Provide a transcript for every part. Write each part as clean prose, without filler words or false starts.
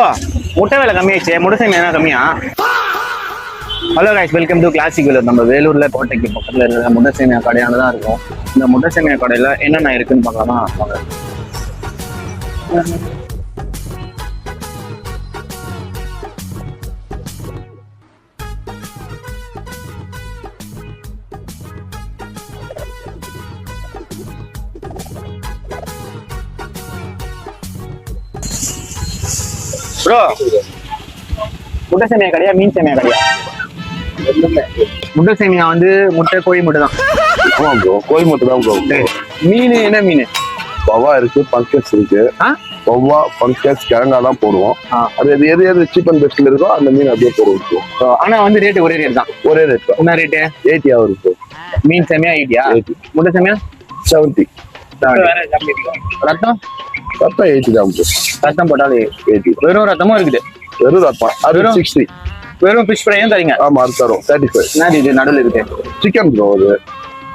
முட்டை விலை கம்மியாச்சு, முட்டை சேமியா என்ன கம்மியா? Hello guys, welcome to classic Vellore. நம்ம வேலூர்ல கோட்டைக்கு பக்கத்துல இருக்கிற முட்டை சேமியா கடையால தான் இருக்கும். இந்த முட்டை சேமியா கடையில என்னென்ன இருக்குன்னு பார்க்கலாமா? ப்ரோ, முட்டை சேமியா கடையா மீன் சேமியா கடையா? முட்டை சேமியா வந்து முட்டை கோழி முட்டை தான். ஆமா ப்ரோ, கோழி முட்டை தான் ப்ரோ. மீன் என்ன மீன்? பவா இருக்கு, பங்கஸ் இருக்கு. பவா, பங்கஸ், கிழங்காலாம் போடுவோம். அது எது எது சீப் அண்ட் பெஸ்ட்ல இருக்கோ அந்த மீன் அப்படியே போடுவோம். ஆனா வந்து ரேட் ஒரே ரேட் தான். ஒரே ரேட். என்ன ரேட்டு? 80 இருக்கு. மீன் சேமியா 80. முட்டை சேமியா 70. ரத்தம் ரத்தம் 80 தான் ப்ரோ. ரத்தம் போட்டாலே 80. வெறும் ரத்தமும் இருக்குது. வெறும் ரத்தம் அது 60. வெறும் ஃபிஷ் ஃப்ரையும் தரீங்க? ஆமா, அது தரும் 35. என்ன இது நடுவில் இருக்கு? Chicken bro. அது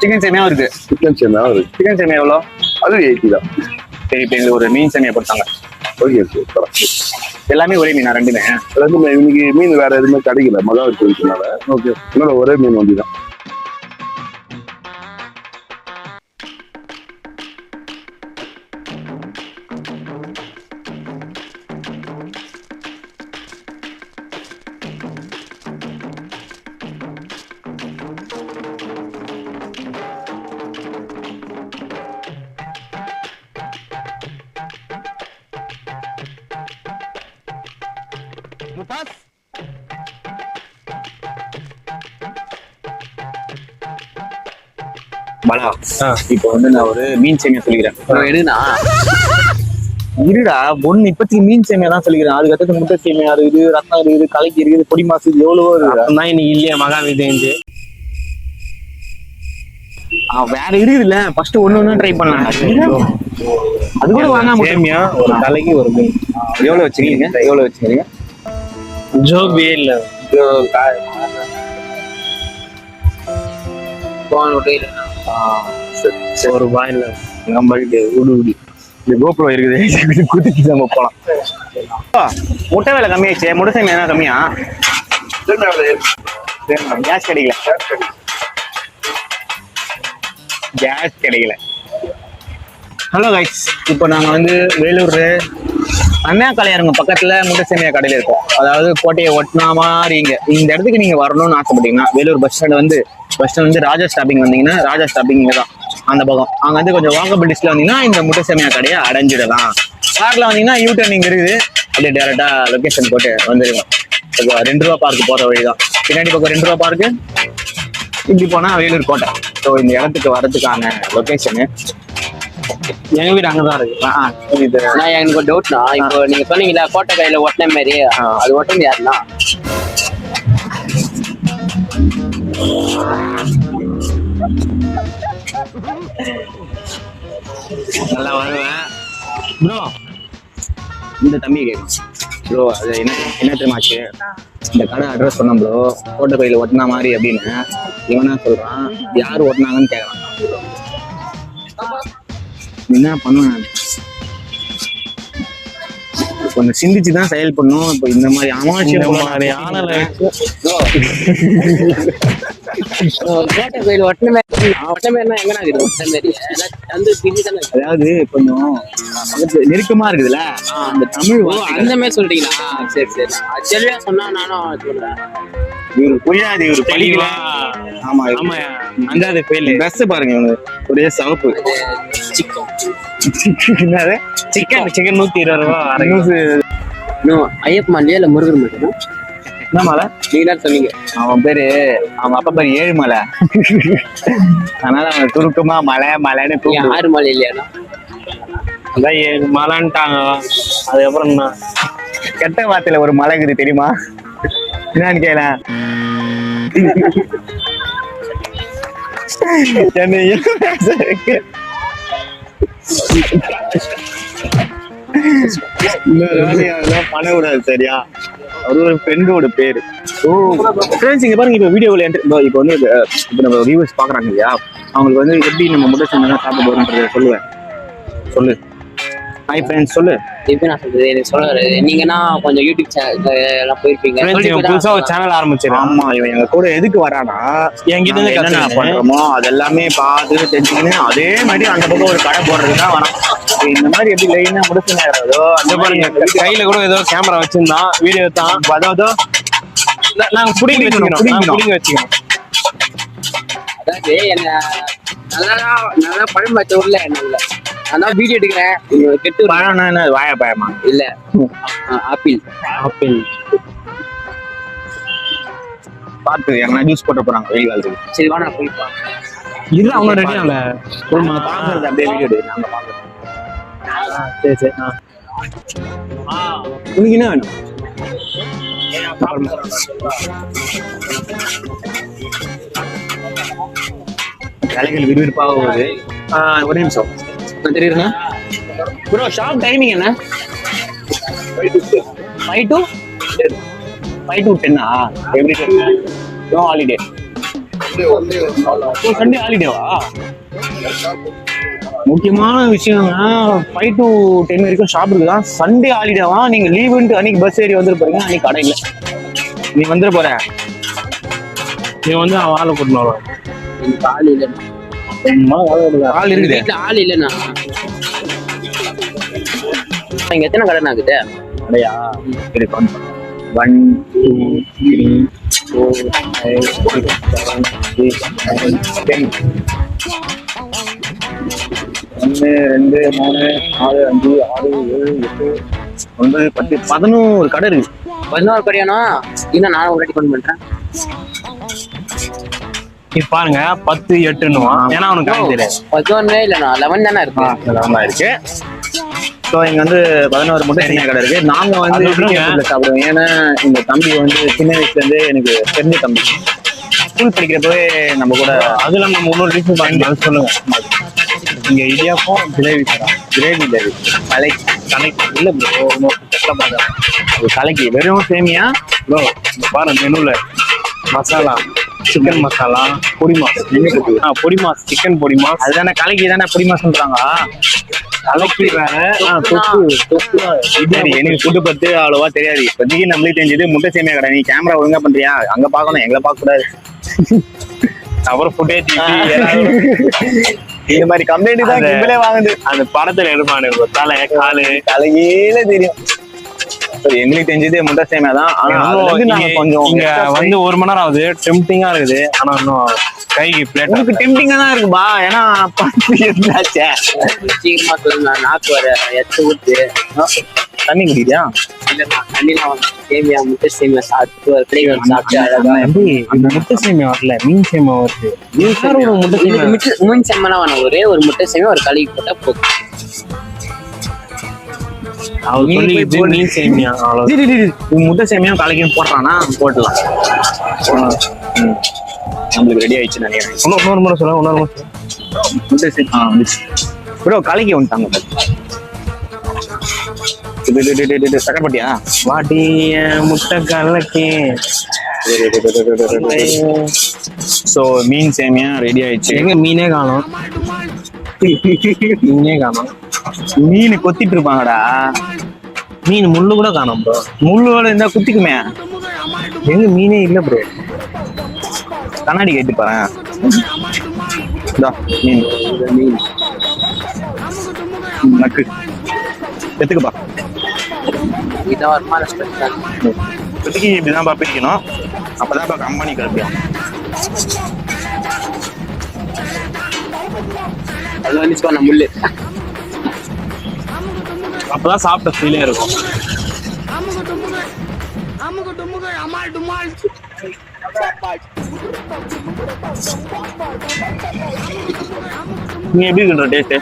சிக்கன் சேமியா இருக்கு. சிக்கன் சேமியா இருக்கு. சிக்கன் சேமியா எவ்வளோ? அது 80 தான். சரி, இப்போ எங்களுக்கு ஒரு மீன் சேமியா கொடுத்தாங்க. Okay sir. எல்லாமே ஒரே மீனா? ரெண்டுமே இன்னைக்கு மீன் வேற எதுவுமே கிடைக்கல, மழை இருக்கிறதுனால. ஓகே, அதனால ஒரே மீன் வந்து தான். பாலா, இப்போ வந்து நான் ஒரு மீன் சேமியா சொல்லிக்கிறேன். எடுனா இருடா, ஒண்ணு இப்பத்தி மீன் சேமியா தான் சொல்லிக்கிறேன். அதுக்கு அடுத்து முட்டை சேமியா இருக்குது, ரத்தம் இருக்குது, கலக்கி இருக்குது, பொடி மாசு எவ்வளவோ இருக்குது. தான் இன்னைக்கு இல்லையா மகாவிதேந்து வேற இருக்குதுல்ல. ஃபர்ஸ்ட் ஒண்ணு ட்ரை பண்ணலாம். அது கூட வாங்காம சேமியா ஒரு தலைக்கு ஒரு மீன். எவ்வளவு வச்சுக்கிறீங்க? எவ்வளவு வச்சுக்கிறீங்க? ஜோபே இல்ல ஒரு ரூபாயில நம்மகிட்ட உடு இந்த கோப்ரோ இருக்குது, குதிச்சு நம்ம போலாம். முட்டை விலை கம்மியாச்சு, முட்டை சேமியா என்ன கம்மியா? கேஸ் கிடைக்கல. கேஸ் கிடைக்கல. ஹலோ கைஸ், இப்போ நாங்க வந்து வேலூர் அண்ணா கலையரங்க பக்கத்துல முட்டை சேமியா கடையில இருக்கோம். அதாவது கோட்டையை ஒட்டினா மாதிரி இந்த இடத்துக்கு நீங்க வரணும்னு ஆசைப்பட்டீங்கன்னா, வேலூர் பஸ் ஸ்டாண்ட் வந்து ராஜா ஸ்டாப்பிங் வந்தீங்கன்னா, ராஜா ஸ்டாப்பிங் தான் அந்த பக்கம். அங்க வந்து கொஞ்சம் வாக்கபிள் டிஸ்ட்ல வந்தீங்கன்னா இந்த முட்டை சேமியா கடையை அடைஞ்சிடலாம். கார்ல வந்தீங்கன்னா யூட்டர்ன் இங்க இருக்குது, அப்படியே டேரக்டா லொகேஷன் போட்டு வந்துருங்க. 2 ரூபா பார்க்கு போற வழிதான். பின்னாடி பக்கம் 2 ரூபா பார்க்கு, இப்படி போனா வேலூர் கோட்டை. ஸோ இந்த இடத்துக்கு வர்றதுக்கான லொகேஷனு எங்க வீடு அங்கதான் இருக்கு. இது நான் எனக்கு ஒரு டவுட்னா, இப்போ நீங்க சொன்னீங்களா கோட்டை கையில ஒட்டின மாதிரி, அது ஒட்டினது யாருன்னா? நல்லா வருவேன் ப்ரோ. இந்த தம்பியை கேட்கும் ப்ரோ, அது என்ன தெரியுமாச்சு, இந்த கடை அட்ரஸ் சொன்னோம் ப்ரோ, கோட்டை கையில ஒட்டினா மாதிரி அப்படின்னு. இவனா சொல்றான், யாரு ஒட்டினாங்கன்னு கேட்கறான். என்ன பண்ணுவேன், கொஞ்சம் சிந்திச்சுதான் செயல் பண்ணும். இப்போ இந்த மாதிரி கோட்டை கையில ஒட்டின மாதிரி எங்கன்னா ஒட்டின மாதிரி அதாவது கொஞ்சம் நெருக்கமா இருக்குதுல்ல அந்த தமிழ். அந்த மாதிரி சொல்றீங்களா? சரி சரி, தெளிவா சொன்னா நானும் சொல்றேன். இவரு புரியாது, இவரு தெளிவா. ஆமா ஆமா, அந்த ஃபெயில். ட்ரெஸ் பாருங்க, இவனுக்கு ஒரே சவப்பு. என்னது சிக்கன் 120 ரூபா. ஐயப்ப மலையா இல்ல முருகர் மலையா? என்ன மலை? நீங்க தான் சொன்னீங்க. அவன் பேரு, அவங்க அப்பா பேரு ஏழுமலை. அதனால அவன் துருக்கமா மலை மலைன்னு 6 மலை இல்லையா? அதான் 7 மலைன்ட்டாங்க. அதுக்கப்புறம் என்ன கெட்ட வார்த்தையில ஒரு மலை இருக்குது தெரியுமா? என்னன்னு கேள. பண்ண கூடாது சரியா? அது ஒரு ஃப்ரெண்டோட பேரு. ஓ ஃப்ரெண்ட்ஸ், இங்க பாருங்க, இப்போ வீடியோவில் இப்போ வந்து இப்போ நம்ம வியூவர்ஸ் பாக்குறாங்க இல்லையா, அவங்களுக்கு வந்து எப்படி நம்ம முட்டை சேமியா சாப்பிட போறோம்ன்றத சொல்லு. ஹாய் ஃப்ரெண்ட்ஸ் சொல்லு. எப்படி நான் சொல்றது எனக்கு சொல்லுவாரு. நீங்கன்னா கொஞ்சம் யூடியூப் சேனல் எல்லாம் போயிருப்பீங்க. புதுசா ஒரு சேனல் ஆரம்பிச்சிருக்கேன். ஆமா, இவன் எங்க கூட எதுக்கு வரானா, என்கிட்ட இருந்து என்ன கத்துக்கிட்டு பண்றோமோ அது எல்லாமே பார்த்து தெரிஞ்சுக்கின்னு அதே மாதிரி அந்த பக்கம் ஒரு கடை போடுறதுக்கு தான் வரான். இந்த மாதிரி எப்படி லைனா முடிச்சு நேரதோ அந்த பாருங்க, கையில கூட ஏதோ கேமரா வச்சிருந்தான், வீடியோ தான். அதாவது நாங்க புடிங்கி வச்சுக்கணும். அதாவது என்ன நல்லா பழம் வச்ச ஊர்ல என்ன இல்ல. நான் வீடியோ எடுக்கிறேன். கெட்டு பழம்னா என்ன, வாயா பழமா? இல்ல ஆப்பிள். பார்த்து யாரா ஜூஸ் போட்டு போறாங்க வெயில் காலத்துக்கு. சரி வா நான் போய் இல்ல அவங்க ரெடி ஆகல. பாக்குறது அப்படியே வீடியோ எடுக்கு, நாங்க பாக்குறோம். சரி உனக்கு என்ன வேணும்? வேலைகள் விறுவிறுப்பாக போகுது. ஒரு நிமிஷம் தெரியுதுண்ணா ப்ரோ, ஷாப் டைமிங் என்ன? 5 to 10 every day? No holiday? Sunday ஹாலிடேவா? முக்கியமான விஷயம்னா 5 to 10 வரைக்கும் ஷாப் இருக்குதா. சண்டே ஹாலிடேவா? நீங்க லீவுன்ட்டு அன்னைக்கு பஸ் ஏறி வந்துட்டு போறீங்க, அன்னைக்கு கடை இல்லை. நீ வந்துட போற, நீ வந்து அவன் ஆளை கூட்டினு வருவான். எனக்கு ஆள் இல்லைண்ணா. ஆள் இருக்குது. வீட்டுல ஆள் இல்லைண்ணா. இங்க எத்தனை கடை ஆகுது? கடையா இருக்கு. 1 2 3 4 5 6 7 8 9 10. 1 2 3 4 5 6 7 8 9 10 11 கடை இருக்கு. 11 கடையானா? இன்னும் நான் ஒரு கொண்டு பண்றேன். நீ பாருங்க 10 8ன்னுவான். ஏன்னா அவனுக்கு கணக்கு தெரியாது. 11 இல்லைண்ணா 11 தானே இருக்கு. அதெல்லாம் இருக்கு. ஸோ இங்க வந்து 11 மட்டும் சின்ன கடை இருக்கு. நாங்க வந்து சாப்பிடுவோம். ஏன்னா இந்த தம்பி வந்து சின்ன வயசுல இருந்தே எனக்கு தெரிஞ்ச தம்பி. ஸ்கூல் படிக்கிறப்பவே நம்ம கூட. அதுல நம்ம முன்னூறு ரீசன் பண்ணி சொல்லுங்க. இங்க இடியாப்பம் ஜிலேபி கடை. ஜிலேபி கலைக்கு இல்ல ப்ரோ, அது கலைக்கு வெறும் சேமியா ப்ரோ. பாருங்க மெனுல மசாலா, சிக்கன் மசாலா, பொடி மாஸ். பொடி மாஸ், சிக்கன் பொடி மாஸ். அதுதானே கலைக்கு தானே பொடி மாஸ் சொல்றாங்க. கலைக்கு வேற எனக்கு ஃபுட்டு பத்தி அவ்வளவா தெரியாது. இப்போதைக்கு நம்மளுக்கு தெரிஞ்சது முட்டை சேமியா கடை. நீ கேமரா ஒழுங்கா பண்றியா? அங்க பாக்கணும், எங்களை பார்க்க கூடாது. அப்புறம் ஃபுட்டேஜ் இந்த மாதிரி கம்ப்ளைண்ட் தான் கிம்பலே வாங்குது. அந்த படத்துல எடுப்பானு தலை காலு தலையில தெரியும். எங்களுக்கு தெரிஞ்சது முட்டை சேமியா தான். ஆனா நாங்க கொஞ்சம் இங்க வந்து 1 மணி நேரம் ஆகுது. டெம்டிங்கா இருக்குது. ஆனா இன்னும் கைக்கு பிளேட் உங்களுக்கு டெம்டிங்கா தான் இருக்குப்பா. ஏன்னா இருந்தாச்சே சீக்கிரமா சொல்லலாம். நாக்கு வர எத்த ஊத்து தண்ணி குடிக்கிறியா? இல்லைண்ணா தண்ணிலாம் சேமியா முட்டை சேமியா சாப்பிட்டு ஒரு பிள்ளைங்க சாப்பிட்டு அழகா. அந்த முட்டை சேமியா வரல, மீன் சேமியா வருது. முட்டை சேமியா மீன் சேமியா வேணும். ஒரே ஒரு முட்டை சேமியா ஒரு கழுவி போட்டா போதும். மீன் சேமியா முட்டை சேமியா கலைக்கு போடுறானா போட்டலாம். நம்மளுக்கு ரெடி ஆயிடுச்சு நினைக்கிறேன். இன்னொரு முறை சொல்லுங்க. முட்டை சேமியா ப்ரோ கலைக்கு வந்துட்டாங்க. சக்கரப்பட்டியா? வாட்டி முட்டை கலக்கி. ஸோ மீன் சேமியா ரெடி ஆயிடுச்சு. எங்க மீனே காணும். மீன் கொத்திட்டு இருப்பாங்கடா. மீன் முள்ளு கூட காணும் ப்ரோ. முள்ளோட இருந்தா குத்திக்குமே. எங்க மீனே இல்ல ப்ரோ. கண்ணாடி கேட்டு பாரு. மீன் நக்கு எத்துக்குப்பா. இதான் வருமான ஸ்பெஷல். இப்போதைக்கு இப்படிதான் பிரிக்கணும். அப்பதான் கம்பெனி கிளப்பியும். அது வந்து சொன்ன முள்ளு. அப்பதான் சாப்பிட்ட ஃபீலே இருக்கும். நீ எப்படி இருக்குன்ற டேஸ்ட்?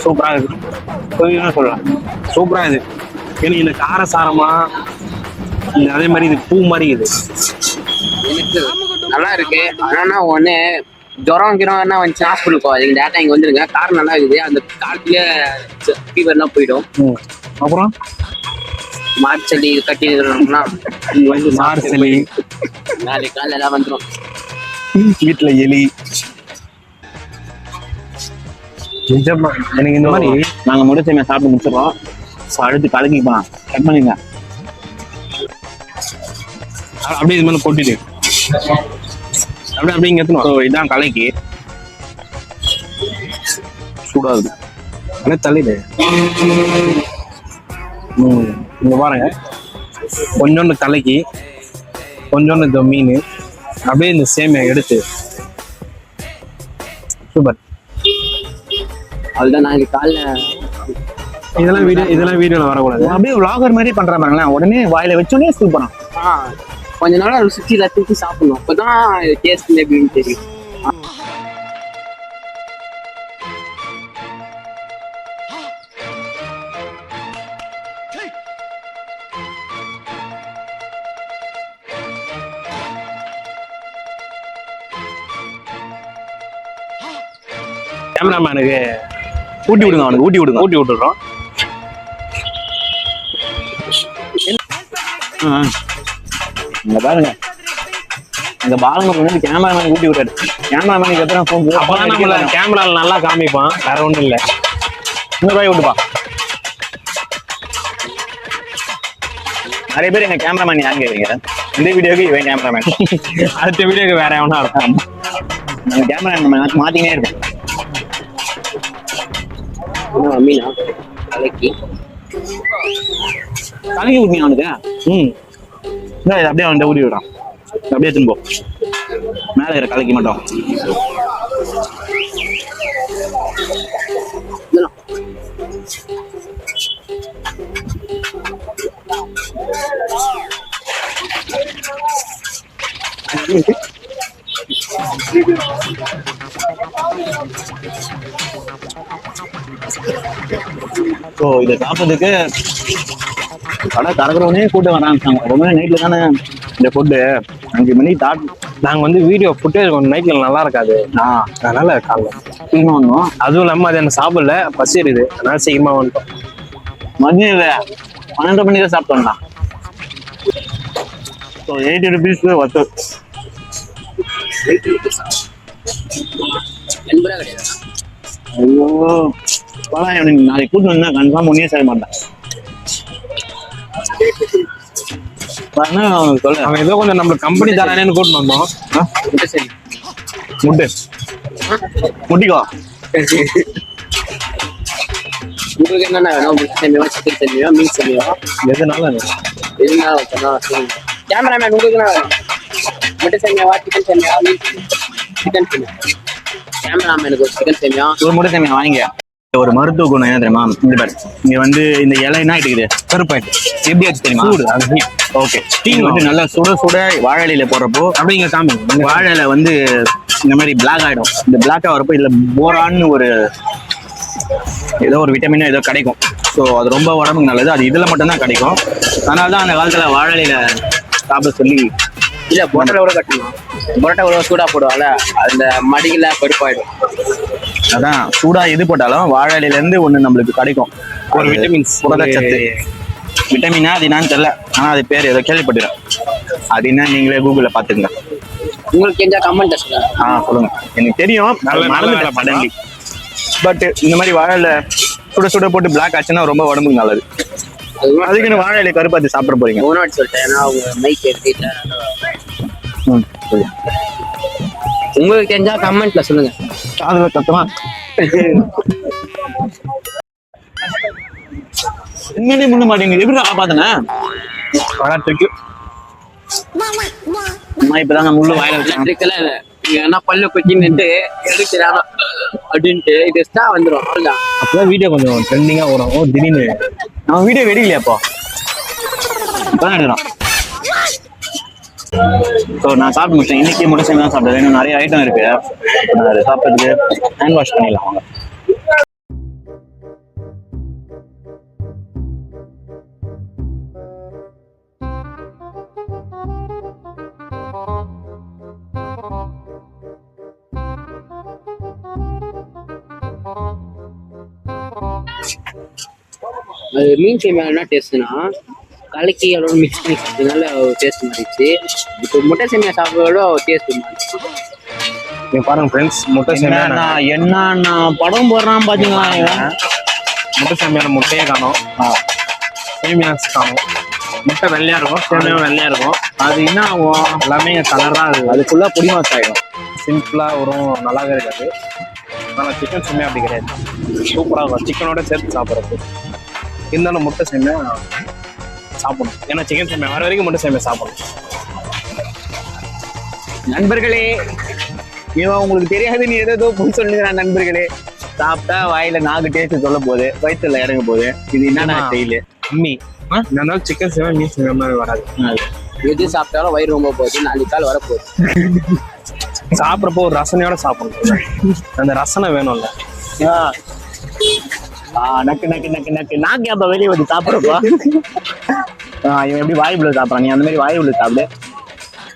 சூப்பரா இருக்கு. சொல்லலாம் சூப்பரா இது. எனக்கு இந்த கார சாரமா அதே மாதிரி இது பூ மாதிரி இது எனக்கு நல்லா இருக்கு. ஆனா ஒண்ணு ஜுரம் கிரம் வந்துச்சு ஹாஸ்பிட்டல் போகாது. டேட்டா இங்க வந்துருங்க. கார் நல்லா இருக்குது. அந்த காலத்துல ஃபீவர்லாம் போயிடும். அப்புறம் மார்ச்சலி கட்டி வந்து மார்ச்சலி நாளைக்கு காலைல எல்லாம் வந்துடும். வீட்டுல எலி நிஜமா எனக்கு இந்த மாதிரி நாங்க முட்டை சேமியா சாப்பிட்டு முடிச்சிடறோம். ஸோ அடுத்து கலக்கிக்கலாம். கட் பண்ணிங்க. அப்படியே இது மேலே கொட்டிட்டு அப்படியே இங்கே ஸோ இதான் கலக்கி சூடாகுது. அப்படியே தள்ளிடு. இங்க பாருங்க, கொஞ்சோண்டு கலக்கி கொஞ்சோண்டு இந்த மீன் அப்படியே இந்த சேமியா எடுத்து சூப்பர். அதுதான் நாளைக்கு காலைல இதெல்லாம் வீடியோல வரக்கூடாது. அப்படியே vlogger மாதிரி பண்ற பாருங்களேன். உடனே வாயில வச்சோடனே சூப்பரா கொஞ்ச நாள் சுற்றி ரசிச்சு சாப்பிடணும். அப்பதான் டேஸ்ட் எப்படின்னு தெரியும். கேமராமேனுக்கு ஊட்டி விடுங்க, அவனுக்கு ஊட்டி விடுங்க. ஊட்டி விட்டுறோம். இங்க பாருங்க, இந்த பாலங்க வந்து கேமராமேன் ஊட்டி விட்டாரு. கேமராமேனுக்கு எத்தனை ஃபோன் அப்பதான் நம்மள கேமரால நல்லா காமிப்பான், வேற ஒண்ணும் இல்ல. 100 ரூபாய் விட்டுப்பா. நிறைய பேர் எங்க கேமராமேன் யாருன்னு கேக்குறீங்க. இந்த வீடியோக்கு இவன் கேமராமேன், அடுத்த வீடியோக்கு வேற எவனா இருக்கும். நாங்க கேமராமேன் மாத்தினே இருக்கோம். மீனா கலக்கி கலக்கி விட்டீங்க அவனுக்கு. இதை அப்படியே அவன் ஊட்டி விடுறான். அப்படியே திரும்ப மேலே இருக்கிற கலக்கி மட்டும். ஸோ இதை சாப்பிட்றதுக்கு கடை திறக்கிறவனே கூட்டம் வர ஆரம்பிச்சாங்க. ரொம்ப நைட்ல தானே இந்த ஃபுட்டு 5 மணி நாங்க வந்து வீடியோ ஃபுட்டேஜ் கொஞ்சம் நைட்ல நல்லா இருக்காது, அதனால காலைல சீக்கிரமா வந்தோம். அதுவும் இல்லாம அது எனக்கு சாப்பிடல, பசி இருக்குது, அதனால சீக்கிரமா வந்துட்டோம். மதியம் இல்லை 12 மணி தான் சாப்பிட்டோம்னா. ஸோ 80 rupees ஒத்து. 80 ரூபா கிடையாது. ஐயோ பரவாயில்ல, எனக்கு நாளைக்கு கூட்டு வந்தா கன்ஃபார்ம் ஒன்னே செய்ய மாட்டேன். சொல்ல அவன் ஏதோ கொஞ்சம் நம்ம கம்பெனி தரானேன்னு கூட்டிட்டு வந்தோம். சரி முட்டு முட்டிக்கோ. உங்களுக்கு என்னென்ன வேணும்? முட்டை சேமியா, சிக்கன் சேமியா, மீன் சேமியா, எதுனால எதுனாலும் கேமராமேன் உங்களுக்கு என்ன வேணும்? முட்டை சேமியாவா, சிக்கன் சேமியா, மீன் சிக்கன் சேமியா? கேமராமேனுக்கு ஒரு சிக்கன் சேமியா. ஒரு முட்டை சேமியா வாங்கிங்க. ஒரு மருத்துவ குணம் என்ன தெரியுமா? இந்த பேர் இங்க வந்து இந்த இலை என்ன ஆயிட்டுக்குது, கருப்பாயிட்டு எப்படி ஆச்சு தெரியுமா? ஓகே, டீம் வந்து நல்லா சுட சுட வாழை இலையில போடுறப்போ அப்படிங்க சாமி வாழை இலை வந்து இந்த மாதிரி பிளாக் ஆயிடும். இந்த பிளாக்கா வரப்போ இதுல போரான்னு ஒரு ஏதோ ஒரு விட்டமினோ ஏதோ கிடைக்கும். ஸோ அது ரொம்ப உடம்புக்கு நல்லது. அது இதுல மட்டும்தான் கிடைக்கும். அதனால தான் அந்த காலத்துல வாழை இலையில சாப்பிட சொல்லி. இல்ல பொரோட்டா கூட கட்டணும். பொரோட்டா கூட சூடா போடுவாங்கல்ல, அந்த மடியில கருப்பாயிடும். அதான் சூடா எது போட்டாலும் வாழை இலையில இருந்து ஒண்ணு நம்மளுக்கு கிடைக்கும், ஒரு விட்டமின்ஸ், புரதச்சத்து. விட்டமினா அது என்னன்னு தெரியல, ஆனா அது பேர் ஏதோ கேள்விப்பட்டுறேன். அது என்ன நீங்களே கூகுள்ல பாத்துங்க. உங்களுக்கு தெரிஞ்சா கமெண்ட் சொல்லுங்க. சொல்லுங்க, எனக்கு தெரியும், மறந்துட்டேன் சடன்லி. பட் இந்த மாதிரி வாழையில சுட சுட போட்டு பிளாக் ஆச்சுன்னா ரொம்ப உடம்புக்கு நல்லது. அதுக்குன்னு வாழை இலை கருப்பாத்தி சாப்பிட போறீங்க. ஒன்னாடி சொல்லிட்டேன், ஏன்னா அவங்க மைக் எடுத்துட்டு. உங்களுக்கு தெரிஞ்சா கமெண்ட்ல சொல்லுங்க. அதுல கத்தமா உண்மையிலே முன்ன மாட்டேங்குது. எப்படி காப்பாத்தினேன்? அம்மா இப்பதாங்க முள்ளு வாயில வச்சேன். என்ன பல்லு கொச்சின்னுட்டு எடுக்கிறாங்க அப்படின்ட்டு இது எக்ஸ்ட்ரா வந்துடும். அவ்வளோதான். அப்பதான் வீடியோ கொஞ்சம் ட்ரெண்டிங்கா வரும். திடீர்னு நம்ம வீடியோ வெடிக்கலையா அப்போ? இப்பதான் எடுக்கிறோம். ஸோ நான் சாப்பிட்டு முடிச்சேன். இன்னைக்கு முட்டை சேமியா தான் சாப்பிட்டது. இன்னும் நிறைய ஐட்டம் இருக்கு. நான் அதை சாப்பிட்றதுக்கு ஹேண்ட் வாஷ் பண்ணிடலாம் வாங்க. அது மீன் சேமியா என்ன டேஸ்ட்னா கலக்கி அதோட மிக்ஸ் பண்ணி சாப்பிட்டதுனால டேஸ்ட் மாறிடுச்சு. இப்போ முட்டை சேமியா சாப்பிட்றதோட டேஸ்ட் மாறிடுச்சு. நீங்க பாருங்க ஃப்ரெண்ட்ஸ், முட்டை சேமியா என்ன படம் போடுறான் பாத்தீங்களா இவன்? முட்டை சேமியால முட்டையே காணும், சேமியாஸ் காணும். முட்டை வெள்ளையா இருக்கும், சேமியா வெள்ளையா இருக்கும். அது என்ன ஆகும்? எல்லாமே கலரா இருக்கு. அது ஃபுல்லா பொடி மாஸ் ஆயிடும். சிம்பிளா வரும், நல்லாவே இருக்காது. ஆனால் சிக்கன் சேமியா அப்படி கிடையாது, சூப்பராக இருக்கும். சிக்கனோட சேர்த்து சாப்பிட்றது. இருந்தாலும் முட்டை சேமியா சாப்பிடணும், ஏன்னா சிக்கன் சேமியா வர வரைக்கும் முட்டை சேமியா சாப்பிடணும். நண்பர்களே, இவன் உங்களுக்கு தெரியாது, நீ ஏதோ போய் சொல்லுங்கிறான். நண்பர்களே, சாப்பிட்டா வாயில நாக்கு டேஸ்ட் சொல்ல போகுது, வயிற்றுல இறங்க போகுது. இது என்னன்னா ஸ்டைலு அம்மி இருந்தாலும் சிக்கன் சேமியா மீன் சேமியா மாதிரி வராது. எது சாப்பிட்டாலும் வயிறு ரொம்ப போகுது, 4 கால் வரப்போகுது. சாப்பிட்றப்போ ஒரு ரசனையோட சாப்பிடணும், அந்த ரசனை வேணும்ல. நக்கு நக்கு நக்கு நக்கு நாக்கு அப்ப வெளியே வந்து சாப்பிட்றப்போ இவன் எப்படி வாய்ப்புல சாப்பிட்றான், நீ அந்த மாதிரி வாய்ப்புல சாப்பிடு.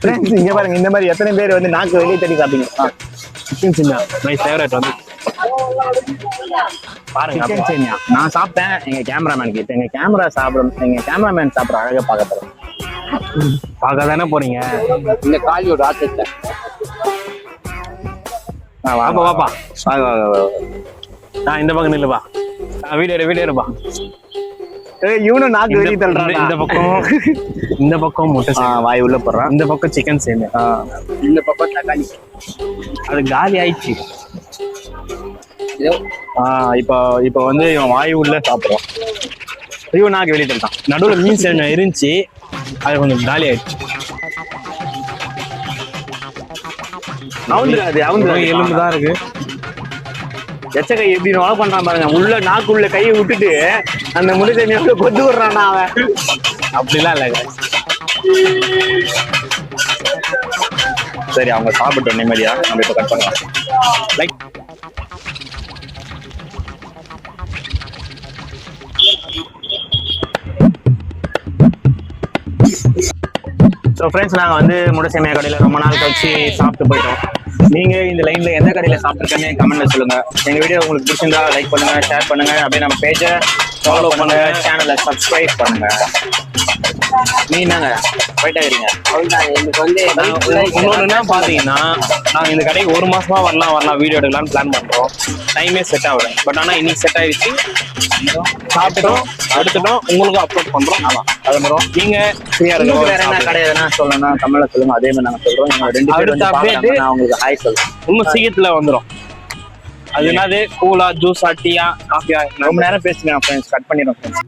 ஃப்ரெண்ட்ஸ், இங்க பாருங்க, இந்த மாதிரி எத்தனை பேர் வந்து நாக்கு வெளியே தட்டி சாப்பிடுங்க. சிக்கன் சேமியா மை ஃபேவரட் வந்து பாருங்க. சிக்கன் சேமியா நான் சாப்பிட்டேன். எங்க கேமராமேன் கிட்ட, எங்க கேமராமேன் சாப்பிட்ற அழகா பார்க்க போறோம். பார்க்க தானே போறீங்க. இந்த காலியோட ஆட்டத்தை வாப்பா வாப்பா, நான் இந்த பக்கம் நில்லுப்பா, வீடியோ இருப்பா. இவனும் நாக்கு வெளியே தள்ளுறான். இந்த பக்கம் முட்டை சேமியா வாய் உள்ள போடுறான், இந்த பக்கம் சிக்கன் சேமியா, இந்த பக்கம் தக்காளி. அது காலி ஆயிடுச்சு. இதோ இப்போ வந்து இவன் வாய் உள்ள சாப்பிடுறான், இவன் நாக்கு வெளியே தள்ளுறான். நடுவில் மீன் சேமியா இருந்துச்சு, அது கொஞ்சம் காலி ஆயிடுச்சு. எலும்பு தான் இருக்கு. எச்சக்கை எப்படி நோலை பண்றான் பாருங்க. உள்ள நாக்குள்ள கையை விட்டுட்டு அந்த முட்டை சேமியாவுல கொத்து விடுறான் அவன். அப்படிலாம் இல்லைங்க. சரி, அவங்க சாப்பிட்டோம் நிம்மதியா. நம்ம இப்ப கட் பண்ணலாம். லைக் ஸோ ஃப்ரெண்ட்ஸ், நாங்கள் வந்து முட்டை சேமியா கடையில் ரொம்ப நாள் கழிச்சு சாப்பிட்டு போயிட்டோம். நீங்கள் இந்த லைனில் எந்த கடையில் சாப்பிட்ருக்கேன்னு கமெண்ட்ல சொல்லுங்கள். எங்கள் வீடியோ உங்களுக்கு பிடிச்சிருந்தா லைக் பண்ணுங்கள், ஷேர் பண்ணுங்கள். அப்படியே நம்ம பேஜை ஃபாலோ பண்ணுங்கள், சேனலை சப்ஸ்கிரைப் பண்ணுங்கள். நீ என்னங்க போயிட்டே இருக்கீங்க? எனக்கு வந்து இன்னொன்று என்ன பார்த்தீங்கன்னா, நாங்கள் இந்த கடைக்கு 1 மாசமா வரலாம் வீடியோ எடுக்கலாம்னு பிளான் பண்ணுறோம். டைமே செட் ஆகல. பட் ஆனால் இன்னைக்கு செட் ஆயிடுச்சு. சாப்பிட்டோம், அடுத்துட்டோம், உங்களுக்கும் அப்லோட் பண்ணுறோம். ஆமாம், அது மாதிரி நீங்கள் ஃப்ரீயாக இருக்கும். வேற என்ன கடை எதனா சொல்லணும்னா கமெண்ட்ல சொல்லுங்க. அதே மாதிரி நாங்கள் சொல்கிறோம். எங்கள் 2 பேர் வந்து பார்க்கறாங்க. நான் உங்களுக்கு ஹாய் சொல்றேன். இன்னும் சீக்கிரத்தில் வந்துடும். அது என்னது, கூலா, ஜூஸா, டீயா, காஃபியா? ரொம்ப நேரம் பேசுங்க ஃப்ரெண்ட்ஸ், கட் பண்ணிடுறோம் ஃப்ரெண்ட்ஸ்.